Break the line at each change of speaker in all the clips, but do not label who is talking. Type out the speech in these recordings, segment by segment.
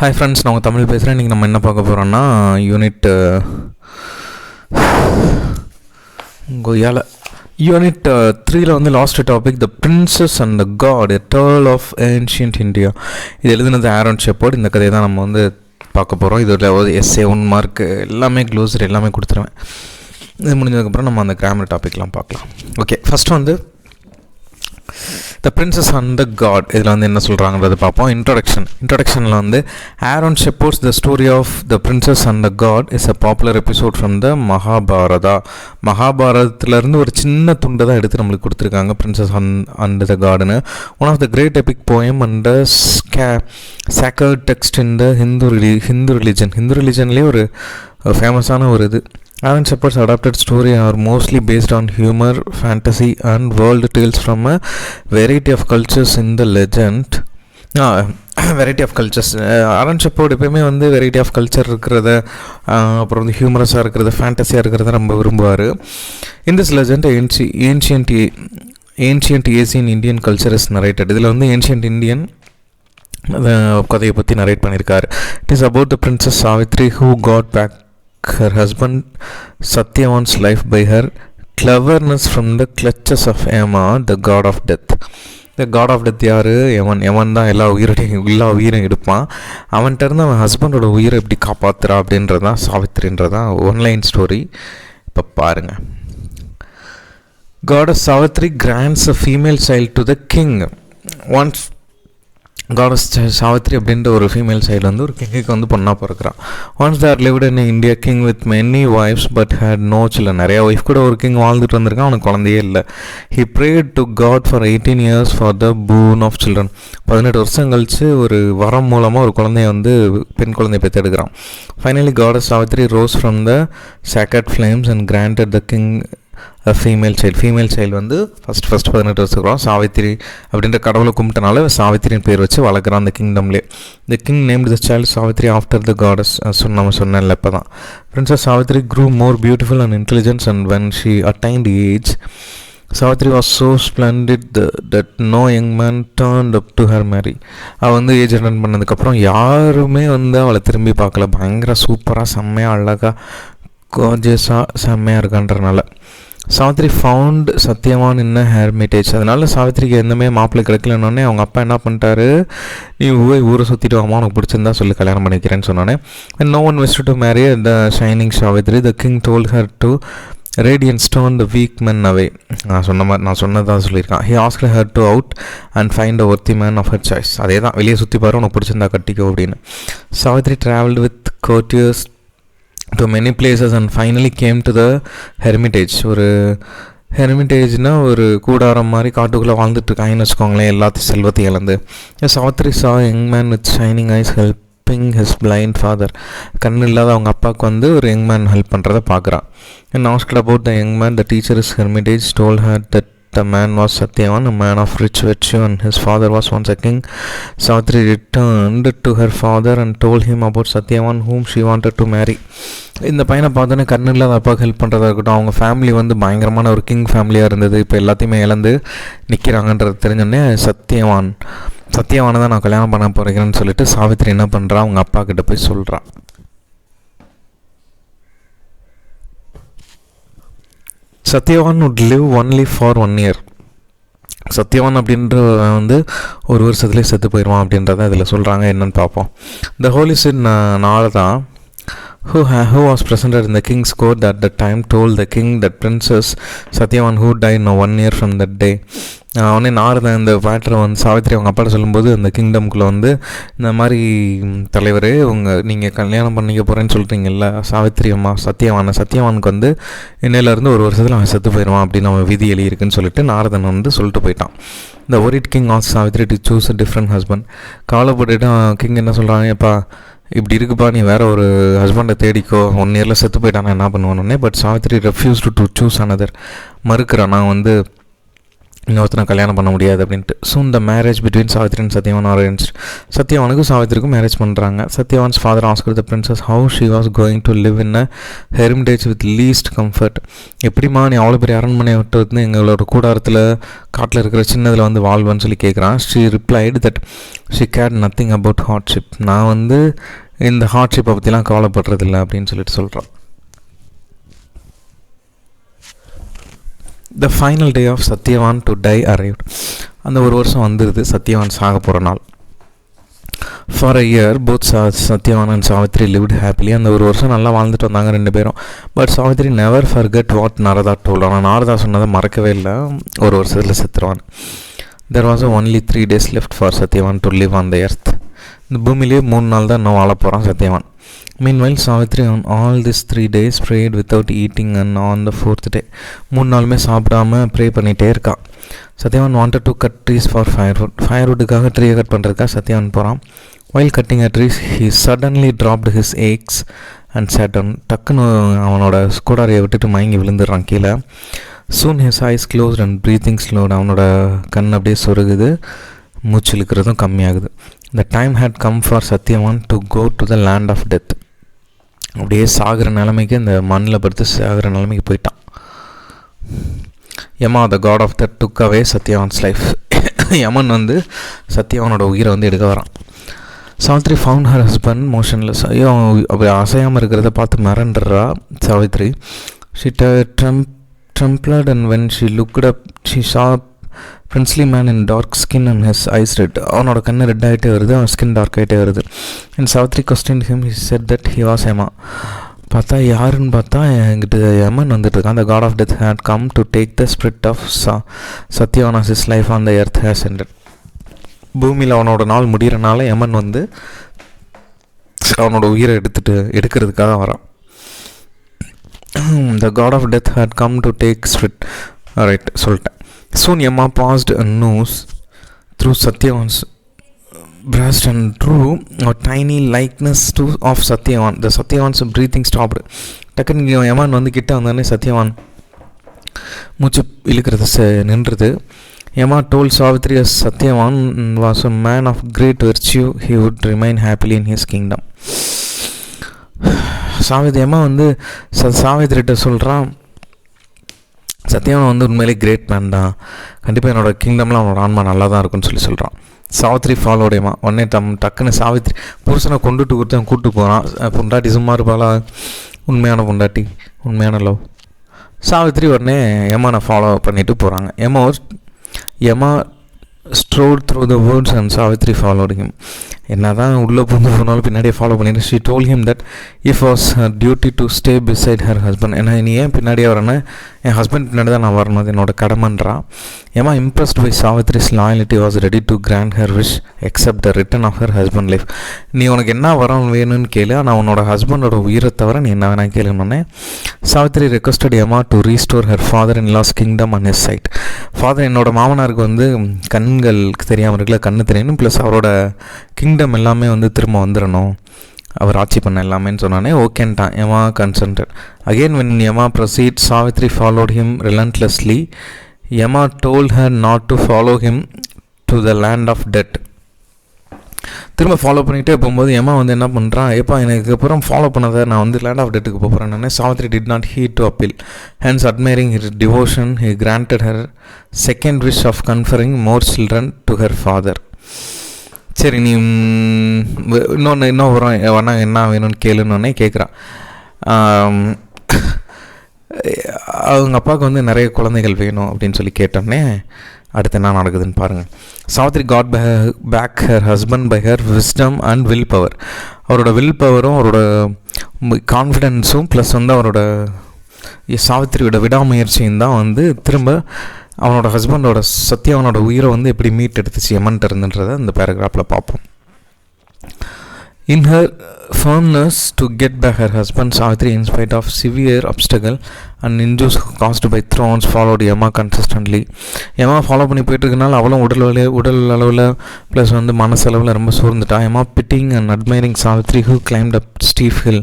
Hi friends, நான் உங்கள் தமிழ் பேசுகிறேன். இன்றைக்கி நம்ம என்ன பார்க்க போகிறோன்னா யூனிட் 3ல் வந்து last topic the princess and the god a tale of ancient India. இது எழுதுனது ஆரோன் ஷெப்பர்ட். இந்த கதையை தான் நம்ம வந்து பார்க்க போகிறோம். இதில் எஸ்ஏ 1 மார்க் எல்லாமே க்ளோஸர் எல்லாமே கொடுத்துருவேன். இது முடிஞ்சதுக்கப்புறம் நம்ம அந்த கிராமர் டாபிக்லாம் பார்க்கலாம். ஓகே, ஃபஸ்ட்டு வந்து the princess and the god இதில் வந்து என்ன சொல்கிறாங்கிறது பார்ப்போம். இன்ட்ரொடக்ஷனில் வந்து Aaron Shepard's the story of the princess and the god is a popular episode from the மகாபாரதத்துலேருந்து ஒரு சின்ன துண்டை தான் எடுத்து நம்மளுக்கு கொடுத்துருக்காங்க. பிரின்சஸ் அண்ட் த காடுன்னு one of the great epic poem and sacred text in the Hindu ரிலிஜன்லேயே ஒரு ஃபேமஸான ஒரு இது. Aaron Shepard's adapted story are mostly based on humor, fantasy and world tales from a variety of cultures in the legend. Variety of cultures Aaron Shepard எப்போயுமே வந்து variety of culture இருக்கிறத, அப்புறம் வந்து ஹியூமரஸாக இருக்கிறத, ஃபேண்டஸியாக இருக்கிறத ரொம்ப விரும்புவார். In this legend ancient Asian Indian culture is narrated. இதில் வந்து ஏன்ஷியன்ட் இந்தியன் கதையை பற்றி நரேட் பண்ணியிருக்காரு. It is about the princess Savitri who got back her husband Satyavan's life by her cleverness from the clutches of Yama, the god of death. The god of death யார்? யமன் தான் எல்லா உயிரையும் எடுப்பான். அவன்கிட்ட இருந்து அவன் ஹஸ்பண்டோட உயிரை எப்படி காப்பாற்றுறா அப்படின்றதான் சாவித்ரின்றதான் ஒன்லைன் ஸ்டோரி. இப்போ பாருங்கள். Goddess Savitri grants a female child to the king. Once goddess Savitri அப்படின்ற ஒரு ஃபீமேல் சைடு வந்து ஒரு கிங்குக்கு வந்து பொண்ணாக பிறக்கிறான். Once there lived in India king with many wives but had no children. நிறைய ஒய்ஃப் கூட ஒரு கிங் வாழ்ந்துட்டு வந்திருக்கான், அவனுக்கு குழந்தையே இல்லை. He prayed to god for 18 years for the boon of children. 18 வருஷம் கழித்து ஒரு வரம் மூலமாக ஒரு குழந்தைய வந்து பெண் குழந்தைய பெற்றெடுக்கிறான். Finally goddess Savitri rose from the sacred flames and granted the king female child வந்து ஃபஸ்ட் 18 வருஷம் சாவித்திரி அப்படின்ற கடவுளை கும்பிட்டனால சாவித்திரின் பேர் வச்சு வளர்க்குறான் அந்த கிங்டம்லேயே. The king named the child Savitri after the goddess. நம்ம சொன்னேன்ல இப்போ தான். Princess Savitri grew more beautiful and intelligence and when she attained age Savitri was so splendid that no young man turned up to her marry. அவள் வந்து age attend பண்ணதுக்கப்புறம் யாருமே வந்து அவளை திரும்பி பார்க்கல. பயங்கர சூப்பராக செம்மையாக அழகாக கோஜஸாக செம்மையாக இருக்கான்றனால சாவித்ரி ஃபவுண்ட் சத்யவான் இன் ஹெர்மிட்டேஜ். அதனால சாவித்ரிக்கு எந்தமே மாப்பிள்ளை கிடைக்கலன்னொடனே அவங்க அப்பா என்ன பண்ணிட்டாரு, நீ ஊரை சுற்றிட்டு வாமா, உனக்கு பிடிச்சிருந்தா சொல்லி கல்யாணம் பண்ணிக்கிறேன்னு சொன்னோன்னே no one wish to marry the shining Savitri. The king told her to radiant stone the weak men away. நான் சொன்னதான் சொல்லியிருக்கான். He asked her to out and find a worthy man of her choice. அதே தான், வெளியே சுற்றி பாரு, உனக்கு பிடிச்சிருந்தா கட்டிக்கோ அப்படின்னு. Savitri travelled with courtiers to many places and finally came to the hermitage. ஒரு ஹெர்மிட்டேஜ்னால் ஒரு கூடாரம் மாதிரி காட்டுக்குள்ளே வாழ்ந்துட்டுருக்காங்கன்னு வச்சுக்கோங்களேன், எல்லாத்தையும் செல்வத்தையும் இழந்து. Savitri saw a young man with shining eyes helping his blind father. கண் இல்லாத அவங்க அப்பாவுக்கு வந்து ஒரு யங் மேன் ஹெல்ப் பண்ணுறதை பார்க்குறான். And asked about the young man, the teacher is hermitage told her that the man was Satyavan, a man of rich virtue, and his father was once a king. Savitri returned to her father and told him about Satyavan, whom she wanted to marry. இந்த பையனை பார்த்தோன்னே கண்ணு இல்லாத அப்பாவுக்கு help பண்ணுறதா இருக்கட்டும், அவங்க family வந்து பயங்கரமான ஒரு கிங் ஃபேமிலியாக இருந்தது, இப்போ எல்லாத்தையுமே இழந்து நிற்கிறாங்கன்றது தெரிஞ்சோடனே சத்யவானை தான் நான் கல்யாணம் பண்ண போகிறேன்னு சொல்லிட்டு சாவித்ரி என்ன பண்ணுறா, அவங்க அப்பா கிட்ட போய் சொல்கிறான். Satyavan would live only for 1 year. Satyavan அப்படின்ற வந்து ஒரு வருஷத்துலேயே செத்து போயிடுவான் அப்படின்றத இதில் சொல்கிறாங்க. என்னன்னு பார்ப்போம். The holy sit Narada who was present in the king's court at the time told the king that princess Satyavan who died 1 year from that day. அவனே நாரதன் இந்த மேட்டரை வந்து சாவித்ரி அவங்க அப்பாட்ட சொல்லும்போது அந்த கிங்டம்குள்ளே வந்து இந்த மாதிரி தலைவரே நீங்கள் கல்யாணம் பண்ணிக்க போகிறேன்னு சொல்கிறீங்கல்ல சாவித்ரி அம்மா சத்யவானுக்கு வந்து இன்னையிலேருந்து ஒரு வருஷத்தில் அவன் செத்து போயிடுவான் அப்படின்னு அவன் விதி எழுதியிருக்குன்னு சொல்லிட்டு நாரதன் வந்து சொல்லிட்டு போயிட்டான். இந்த ஒரிட் கிங் ஆஸ் Savitri to choose a different husband. கவலைப்பட்டுட்டு கிங் என்ன சொல்கிறாங்க, எப்பா இப்படி இருக்குப்பா, நீ வேறு ஒரு ஹஸ்பண்டை தேடிக்கோ, 1 year செத்து போயிட்டானா என்ன பண்ணுவானே. But Savitri refuse to choose another. மறுக்கிறான், நான் வந்து இன்னொருத்தனை கல்யாணம் பண்ண முடியாது அப்படின்ட்டு. Soon the marriage between Savitri and Satyavan arrange. சத்யவானுக்கும் சாவித்ரிக்கும் மேரேஜ் பண்ணுறாங்க. Satyavan's father asked the princess how she was going to live in a hermitage with least comfort. எப்படிமா நீ அவ்வளோ பெரிய அரண்மனையை விட்டு வந்து எங்களோட கூடாரத்தில் காட்டில் இருக்கிற சின்னதில் வந்து வாழ்வான்னு சொல்லி கேட்குறான். She replied that she care nothing about hardship. நான் வந்து இந்த ஹார்ட்ஷிப்பை பற்றிலாம் கவலைப்படுறதில்ல அப்படின்னு சொல்லிட்டு சொல்கிறான். The final day of Satyavan to die arrived. அந்த ஒரு வருஷம் வந்துடுது, சத்யவான் சாக போகிற நாள். For a year both Satyavan and Savitri lived happily. அந்த ஒரு வருஷம் நல்லா வாழ்ந்துட்டு வந்தாங்க ரெண்டு பேரும். But Savitri never forget what Narada told. ஆனால் நாரதா சொன்னதை மறக்கவே இல்லை. ஒரு வருஷத்தில் செத்துருவான். There was only 3 days left for Satyavan to live on the earth. இந்த பூமியிலேயே 3 நாள் தான் இன்னும் வாழ போகிறான் Satyavan. Meanwhile, Savitri on all these 3 days prayed without eating, and on the 4th day 3 நாளுமே சாப்பிடாம ப்ரே பண்ணிகிட்டே இருக்கான். Satyavan wanted to cut trees for firewood. ஃபயர்வுட்டுக்காக ட்ரீயை கட் பண்ணுறதுக்காக சத்யவான் போகிறான். While cutting a tree, he suddenly dropped his axe and sat down. டக்குன்னு அவனோட ஸ்கூடாரியை விட்டுட்டு மயங்கி விழுந்துடுறான் கீழே. Soon his eyes closed and breathing slowed. அவனோட கண் அப்படியே சொருகுது, மூச்சு இழுக்கிறதும் கம்மியாகுது. The time had come for Satyavan to go to the land of death. அப்படியே சாகிற நிலைமைக்கு, இந்த மண்ணில் படுத்து சாகிற நிலைமைக்கு போயிட்டான். Yama the god of that took away Satyavan's life. Yaman வந்து சத்யவானோட உயிரை வந்து எடுக்க வரான். Savitri found her husband motionless. ஐயோ, அப்படி அசையாமல் இருக்கிறத பார்த்து மிரண்டுறா Savitri. She trembled and when she looked up she saw princely man in dark skin and his eyes red. அவனோட கண்ணு ரெட் ஆகிட்டே வருது, அவன் ஸ்கின் டார்க் ஆகிட்டே வருது. and Savitri questioned him. He said that he was Yama. பார்த்தா யாருன்னு பார்த்தா என்கிட்ட யமன் வந்துட்டு இருக்கான். the god of death had come to take the spirit of Satyavan as his life on the earth has ended. பூமியில் அவனோட நாள் முடிகிறனால யமன் வந்து அவனோட உயிரை எடுக்கிறதுக்காக வரான். the god of death had come to take spirit. Right, சொல்லிட்டேன். Soon Yama passed a nose through Satyavan's breast and drew a tiny likeness of Satyavan. The Satyavan's breathing stopped. டக்குன்னு யமான் வந்து கிட்ட வந்தானே சத்யவான் மூச்சு இழுக்கிறது நின்றுது. Yama told Savitri as Satyavan was a man of great virtue. He would remain happily in his kingdom. யமா வந்து சாவித்ரிட்ட சொல்கிறான், சத்யவான் வந்து உண்மையிலே கிரேட் மேன் தான், கண்டிப்பாக என்னோடய கிங்டம்லாம் அவனோட ஆன்மா நல்லா தான் இருக்குன்னு சொல்கிறான். சாவித்ரி ஃபாலோடையமா உடனே டக்குன்னு சாவித்ரி புருஷனை கூப்பிட்டு போகிறான். பொண்டாட்டி சும்மா இருப்பாளா, உண்மையான பொண்டாட்டி, உண்மையான லவ். சாவித்ரி உடனே யமானை ஃபாலோ பண்ணிட்டு போகிறாங்க. யமா strode through the woods and Savitri followed him. என்னதான் உள்ளே போனாலும் பின்னாடியே ஃபாலோ பண்ணிட்டு she told him that it was her duty to stay beside her husband. ஏன்னா நீ ஏன் பின்னாடியே வரேன்னா, என் ஹஸ்பண்ட் பின்னாடி தான் நான் வரணும், அது என்னோட கடமைன்றா. ஏமா impressed by Savitri's loyalty was ready to grant her wish except the return of her husband life. நீ உனக்கு என்ன வரம் வேணும்னு கேளு, ஆனால் உன்னோட ஹஸ்பண்டோட உயிரை தவிர நீ என்ன வேணா கேளுன்னொன்னே Savitri requested Yama to restore her father-in-law's kingdom on his sight. Father, என்னோட மாமனாருக்கு வந்து கண்களுக்கு தெரியாமல் இருக்கல, கண்ணு தெரியணும், ப்ளஸ் அவரோட கிங்டம் எல்லாமே வந்து திரும்ப வந்துடணும், அவர் ஆட்சி பண்ண எல்லாமேன்னு சொன்னானே. ஓகேன்ட்டான். Yama consented. Again when Yama proceeded, Savitri followed him relentlessly. Yama told her not to follow him to the land of death. திரும்ப ஃபாலோ பண்ணிகிட்டே போகும்போது யமா வந்து என்ன பண்ணுறான், எப்போ எனக்கு அப்புறம் ஃபாலோ பண்ணதை நான் வந்து லேண்ட் ஆஃப் டெத்துக்கு போகிறேன்னு. Savitri did not heed to appeal. Hence admiring his devotion he granted her second wish of conferring more children to her father. சரி, நீ இன்னும் வரும் என்ன வேணும்னு கேளுன்னொன்னே கேட்குறான். அவங்க அப்பாவுக்கு வந்து நிறைய குழந்தைகள் வேணும் அப்படின்னு சொல்லி கேட்டோன்னே அடுத்து என்ன நடக்குதுன்னு பாருங்கள். Savitri got back her husband by her wisdom and will power. அவரோட வில் பவரும் அவரோட கான்ஃபிடென்ஸும் ப்ளஸ் வந்து அவரோட சாவித்ரியோட விடாமுயற்சியும் தான் வந்து திரும்ப அவனோட ஹஸ்பண்டோட சத்யாவனோட உயிரை வந்து எப்படி மீட் எடுத்துச்சு யமன்ட்டு இருந்துன்றதை இந்த பேராகிராஃபில் பார்ப்போம். In her firmness to get back her husband, Savitri, in spite of severe obstacle and injuries caused by thorns, followed Yama consistently. Yama follow பண்ணி போயிட்டு இருக்கனால அவளும் உடல் அளவில் ப்ளஸ் வந்து மனசளவில் ரொம்ப சோர்ந்துட்டா. Yama pitying and admiring Savitri who climbed up steep hill.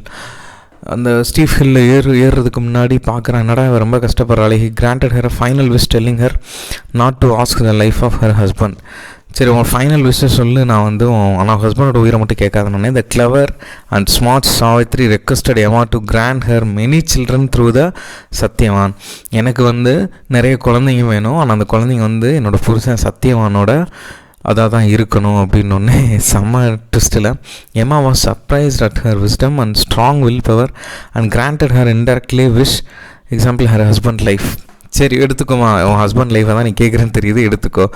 அந்த ஸ்டீஃப் ஹில்ல ஏறுறதுக்கு முன்னாடி பார்க்குறேன், என்னடா ரொம்ப கஷ்டப்படுறாளே. He granted her a final wish, telling her not to ask the life of her husband. சரி, உன் ஃபைனல் விஷயம் சொல்லு, நான் வந்து ஆனால் ஹஸ்பண்டோட உயிரை மட்டும் கேட்காதனே. The clever and smart Savitri requested Yama to grant her many children through the Satyavan. எனக்கு வந்து நிறைய குழந்தைங்க வேணும், ஆனால் அந்த குழந்தைங்க வந்து என்னோடய புருஷன் சத்யவானோட அதாக தான் இருக்கணும் அப்படின்னொன்னே செம்ம ட்விஸ்ட்டில் எம்மா was surprised at her wisdom and strong will power and granted her indirectly wish example her husband life. சரி எடுத்துக்கோமா, உன் ஹஸ்பண்ட் லைஃபை தான் நீ கேட்குறேன்னு தெரியுது, எடுத்துக்கோ.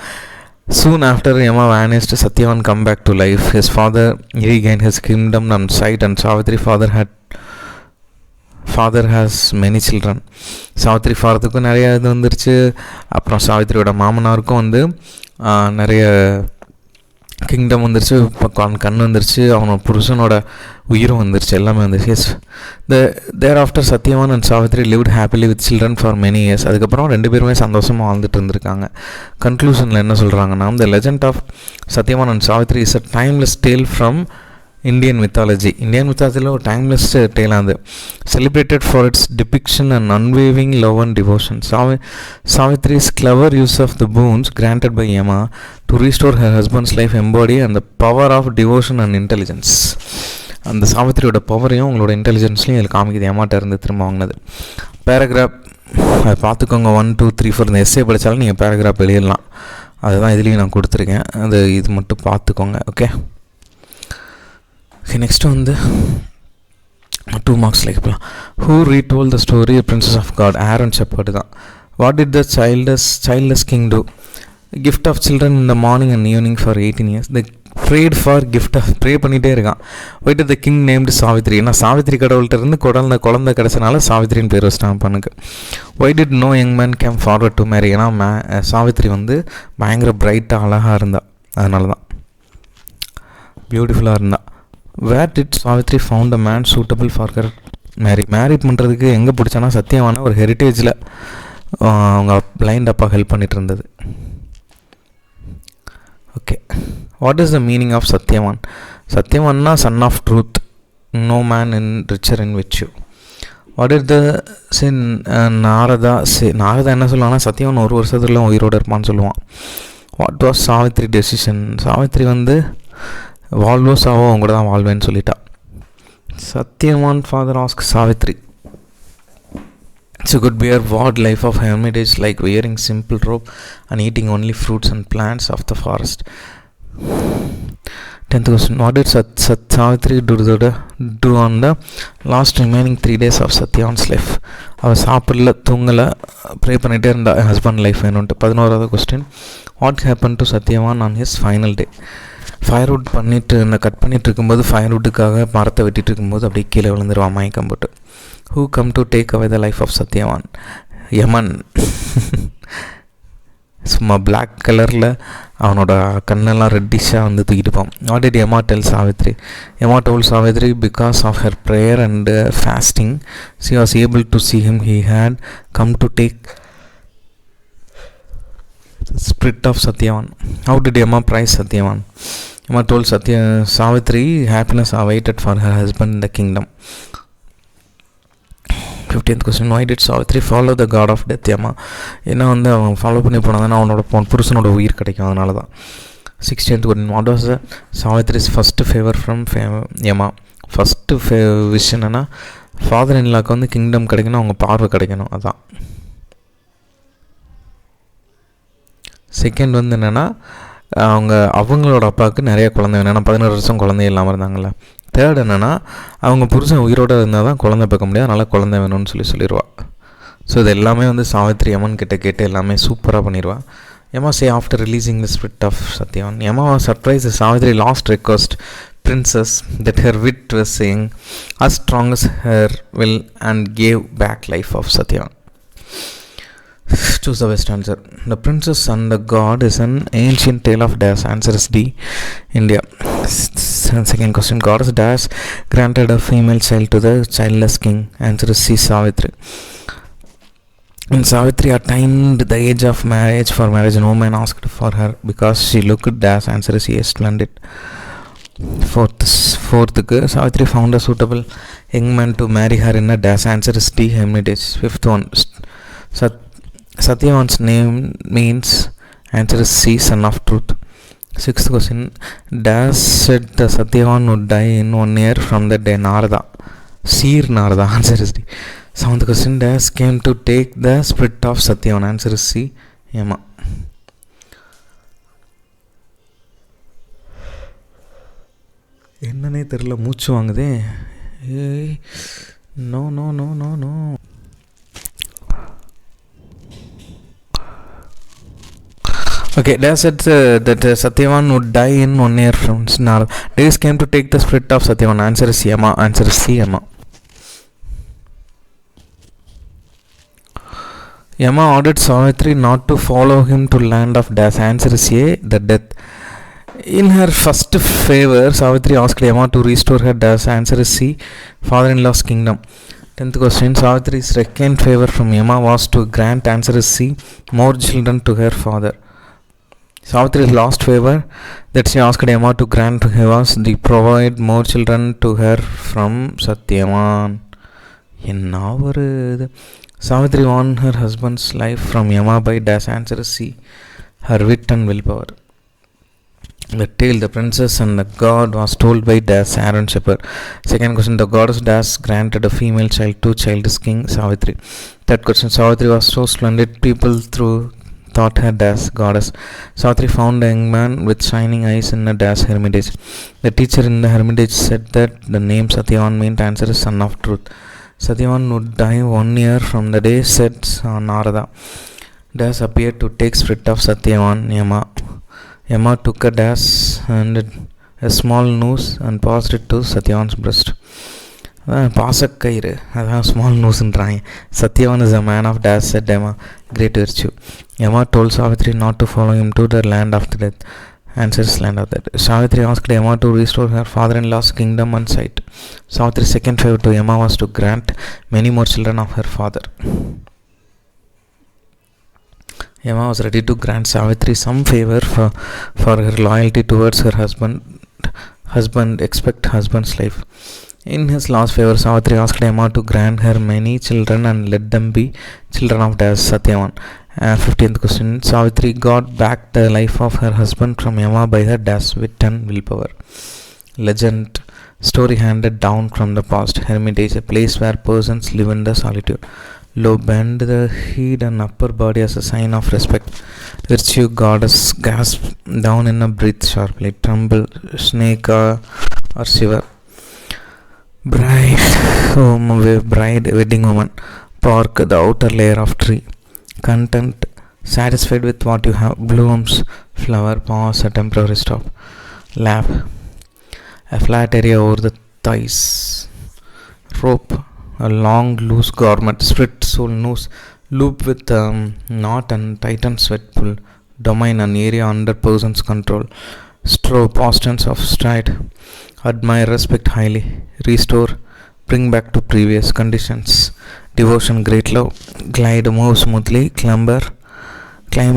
Soon after Yama vanished, Satyavan come back to life. His father regained his kingdom and sight, and Savitri father has many children. Savitri ஃபாதருக்கும் நிறைய இது வந்துருச்சு. அப்புறம் சாவித்ரியோட மாமனாருக்கும் வந்து நிறைய கிங்டம் வந்துருச்சு, இப்போ கண் வந்துருச்சு, அவனோட புருஷனோட உயிரும் வந்துருச்சு, எல்லாமே வந்துருச்சு. Yes thereafter Satyavan and Savitri lived happily with children for many years. அதுக்கப்புறம் 2 பேருமே சந்தோஷமாக வாழ்ந்துட்டு இருந்திருக்காங்க. கன்க்ளூஷனில் என்ன சொல்கிறாங்கன்னா, the legend of Satyavan and Savitri is a timeless tale from Indian மித்தாலஜியில் ஒரு டைம்லெஸ் டேலாக அது celebrated for its depiction and அன்வேவிங் love and devotion. Savitri's clever use of the boons granted by Yama to restore her husband's life embody and the power of devotion and intelligence. அந்த சாவித்திரியோட பவரையும் உங்களோட இன்டெலிஜென்ஸ்லையும் இதில் காமிக்குது, ஏமாட்ட இருந்து திரும்ப வாங்கினது. பேராகிராஃப் அதை பார்த்துக்கோங்க. 1, 2, 3, 4 இந்த எஸ்ஸே படித்தாலும் நீங்கள் பேராகிராஃப் எழுதலாம். அதுதான் இதுலேயும் நான் கொடுத்துருக்கேன், அது இது மட்டும் பார்த்துக்கோங்க. ஓகே நெக்ஸ்ட்டு வந்து 2 மார்க்ஸ் லைக்லாம். Who retold the story princess of god? Aaron Shepard தான். What did the childless king do? gift of children in the morning and evening for 18 years. they prayed for gift of pray பண்ணிகிட்டே இருக்கான். why did the king named Savitri? ஏன்னா சாவித்ரி கடவுள்கிட்ட இருந்து குழந்தை கிடச்சனால சாவித்ரின்னு பேர் வச்சிட்டான் பண்ணுக்கு. why did no young man came forward to marry? ஏன்னா சாவித்ரி வந்து பயங்கர பிரைட்டாக அழகாக இருந்தா, அதனால தான் பியூட்டிஃபுல்லாக இருந்தா. where did Savitri found a man suitable for her marry பண்ணுறதுக்கு எங்கே பிடிச்சானா சத்தியவான ஒரு ஹெரிட்டேஜில் அவங்க பிளைண்ட் அப்பா ஹெல்ப் பண்ணிட்டு இருந்தது. Okay what is the meaning of Satyavan? சத்யவான்னா son of truth, no man in richer in which you. What is the Narada என்ன சொல்லுவாங்கன்னா சத்யவான் 1 வருஷத்துல உயிரோடு இருப்பான்னு சொல்லுவான். What was Savitri decision? Savitri வந்து வாழ்வோ சாவோ அவங்க கூட தான் வாழ்வேன்னு சொல்லிட்டா. Satyavan father ask Savitri, it's a good bear what life of hermitage like wearing simple robe and eating only fruits and plants of the forest. 10th question, what did Savitri do on the last remaining 3 days of Satyavan's life? அவள் சாப்பிடல, தூங்கலை, pray பண்ணிகிட்டே இருந்தா husband life வேணும்ட்டு. 11வது question, what happen to Satyavan on his final day? Firewood cut பண்ணிகிட்டு இருக்கும்போது ஃபயர்வுட்டுக்காக மரத்தை வெட்டிகிட்டு இருக்கும்போது அப்படியே கீழே விழுந்துருவான் மயக்கம் போட்டு. Who come to take away the life of Satyavan? யமன். சும்மா பிளாக் கலரில் அவனோட கண்ணெல்லாம் ரெட்டிஷாக வந்து தூக்கிட்டு போவான். What did Yama tell Savitri? Yama told Savitri because of her prayer and fasting she was able to see him. He had come to take the spirit of Satyavan. How did Yama prize Satyavan? Yama told Savitri happiness awaited for her husband in the kingdom. 15th question, why did Savitri follow the god of death? Yama ஏன்னா வந்து அவன் follow பண்ணி போனதுன்னா அவனோட புருஷனோட உயிர் கிடைக்கும், அதனால தான். 16th question, what was the Savitris first favor from Yama? First wish என்னென்னா ஃபாதர் இன்லாக்கு வந்து கிங்டம் கிடைக்கணும், அவங்க பார்வை கிடைக்கணும், அதான். செகண்ட் வந்து என்னென்னா அவங்களோட அப்பாவுக்கு நிறைய குழந்தை வேணும், ஏன்னா 11 வருஷம் குழந்தை இல்லாமல் இருந்தாங்கள்ல. தேர்ட் என்னென்னா அவங்க புருஷன் உயிரோடு இருந்தால் தான் குழந்தை பார்க்க முடியாது, அதனால் குழந்தை வேணும்னு சொல்லிடுவா. ஸோ இது எல்லாமே வந்து சாவித்ரி யமன் கிட்ட கேட்டு எல்லாமே சூப்பராக பண்ணிடுவா. Yama say after releasing the spirit of Satyavan, Yama surprise Savitri last request princess that her wit was saying as strong as her will and gave back life of Satyavan. Choose the best answer. The princess and the god is an ancient tale of dash. Answer is D, India. Second question, goddess dash granted a female child to the childless king. Answer is C, Savitri. When Savitri attained the age of marriage, for marriage no man asked for her because she looked dash. Answer is yes, splendid. Fourth, Savitri found a suitable young man to marry her in a dash. Answer is D, hermitage. Fifth one, Satyavan's name means, answer is C, son of truth. Sixth question, dash said the Satyavan would die in 1 year from the day? Narada, Seer Narada. Answer is D. Seventh question, dash came to take the spirit of Satyavan? Answer is C, Yama. என்னன்னே தெரில, மூச்சு வாங்குதே. ஏய், no no no no no. Okay, they said that Satyavan would die in 1 year from now. Days came to take the spirit of Satyavan. Answer is Yama. Answer is C, Yama. Yama ordered Savitri not to follow him to land of death. Answer is A, the death. In her first favor, Savitri asked Yama to restore her death. Answer is C, father-in-law's kingdom. 10th question, Savitri's second favor from Yama was to grant. Answer is C, more children to her father. Savitri's last favor that she asked Yama to grant her was to provide more children to her from Satyavan. என்ன ஒரு இது. Savitri won her husband's life from Yama by dash. Answer is C, her wit and willpower. The tale, the princess and the god, was told by dash Aaron Shepherd. Second question, the goddess dash granted a female child to childless king Savitri. Third question, Savitri was so splendid people thought her dash goddess. Savitri found a young man with shining eyes in a dash hermitage. The teacher in the hermitage said that the name Satyavan meant. Answer is son of truth. Satyavan would die 1 year from the day, said Narada. Dash appeared to take spirit of Satyavan. Yama took a dash and a small noose and passed it to Satyavan's breast. பாசக்கயிறு, அதான் small நோஸ்ன்றாங்க. Satyavan is a man of dash, said Yama, great virtue. Yama told Savitri not to follow him to the land of death. Answer is land of death. Savitri asked Yama to restore her father-in-law's kingdom and sight. Savitri's second favor to Yama was to grant many more children of her father. Yama was ready to grant Savitri some favor for her loyalty towards her husband's life. In his last favor, Savitri asked Yama to grant her many children and let them be children of Satyavan. 15th question, Savitri got back the life of her husband from Yama by her dash wit and willpower. Legend, story handed down from the past. Hermitage, a place where persons live in the solitude. Low bend the head and upper body as a sign of respect. Virtue, goddess, gasp down in a breath sharply. Tremble, snake or shiver. Bride, wedding woman. Park, the outer layer of tree. Content, satisfied with what you have. Blooms, flower, pause, a temporary stop. Lap, a flat area over the thighs. Rope, a long loose garment. Split sole noose, loop with knot and tighten sweat pull. Domain, an area under person's control. Stroke, past tense of stride. Admire, respect highly. Restore, bring back to previous conditions. Devotion, great love. Glide, move smoothly. Climber, climb.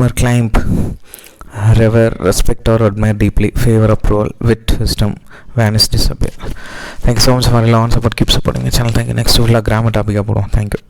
Revere, respect or admire deeply. Favor, approval. Wit, wisdom, vanish, disappear. Thank you so much for your support. Keep supporting the channel. Thank you. Next we'll have grammar topic. Thank you.